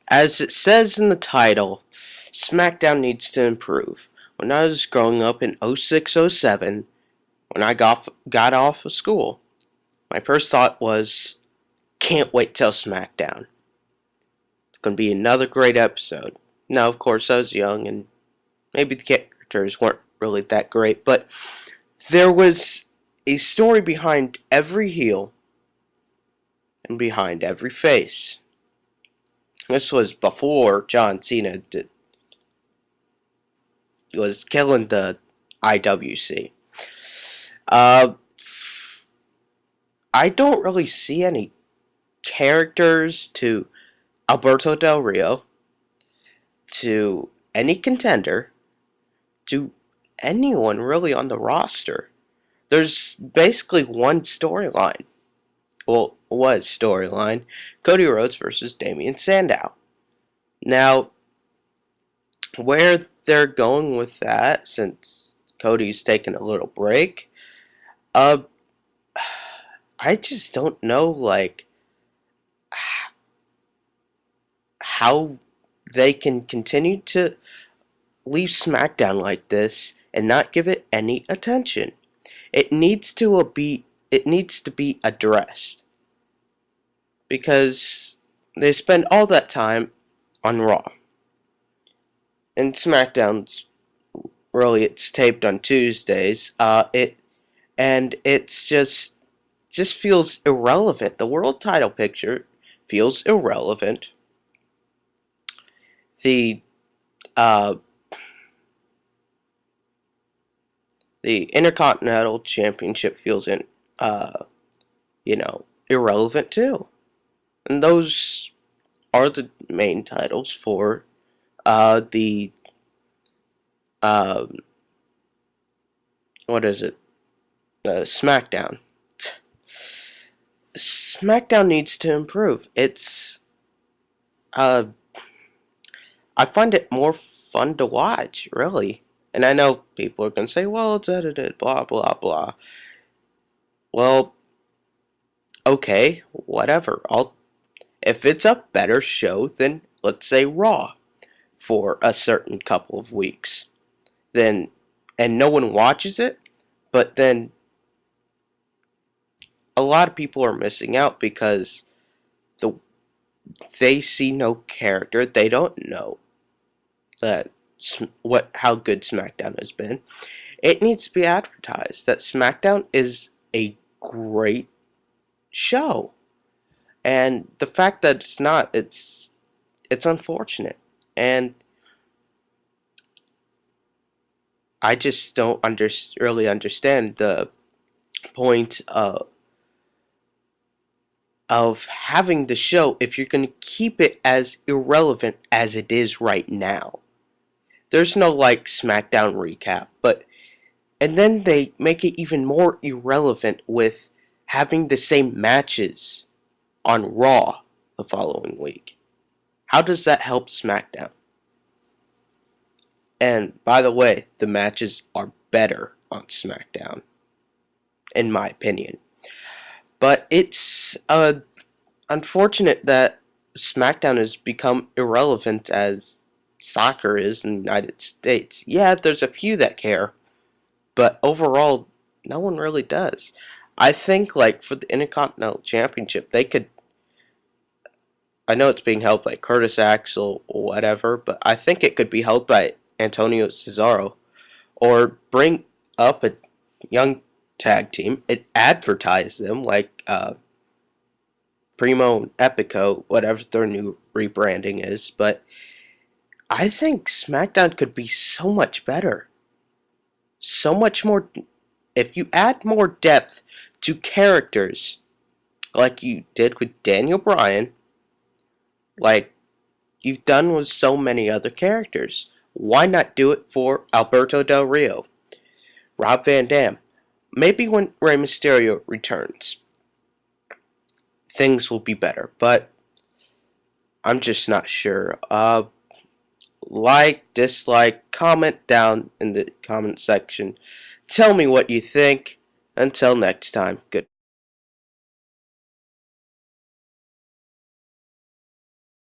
As it says in the title, Smackdown needs to improve. When I was growing up in 06, 07, when I got off of school, my first thought was, can't wait till Smackdown. It's going to be another great episode. Now, of course, I was young and maybe the characters weren't really that great, but there was a story behind every heel and behind every face. This was before John Cena was killing the IWC. I don't really see any characters to Alberto Del Rio, to any contender, to anyone really on the roster. There's basically one storyline. Well, was storyline. Cody Rhodes versus Damian Sandow. Now, where they're going with that, since Cody's taking a little break, I just don't know, how they can continue to leave SmackDown like this and not give it any attention. It needs to be addressed because they spend all that time on Raw. And SmackDown's really, it's taped on Tuesdays. It's just feels irrelevant. The world title picture feels irrelevant. The uh, the Intercontinental Championship feels irrelevant too. And those are the main titles for the what is it? SmackDown. SmackDown needs to improve. I find it more fun to watch, really. And I know people are going to say, well, it's edited, blah, blah, blah. Well, okay, whatever. If it's a better show than, let's say, Raw for a certain couple of weeks, and no one watches it, but then a lot of people are missing out because they see no character. They don't know how good SmackDown has been. It needs to be advertised that SmackDown is a great show, and the fact that it's not, it's unfortunate, and I just don't really understand the point of having the show if you're going to keep it as irrelevant as it is right now. There's no SmackDown recap, and then they make it even more irrelevant with having the same matches on Raw the following week. How does that help SmackDown? And by the way, the matches are better on SmackDown, in my opinion. But it's unfortunate that SmackDown has become irrelevant as soccer is in the United States. Yeah, there's a few that care, but overall, no one really does. I think, for the Intercontinental Championship, they could. I know it's being held by Curtis Axel or whatever, but I think it could be held by Antonio Cesaro, or bring up a young tag team and advertise them Primo and Epico, whatever their new rebranding is. But I think SmackDown could be so much better, so much more. If you add more depth to characters, like you did with Daniel Bryan, like you've done with so many other characters, why not do it for Alberto Del Rio, Rob Van Dam? Maybe when Rey Mysterio returns, things will be better, but I'm just not sure. Like, dislike, comment down in the comment section. Tell me what you think. Until next time, good.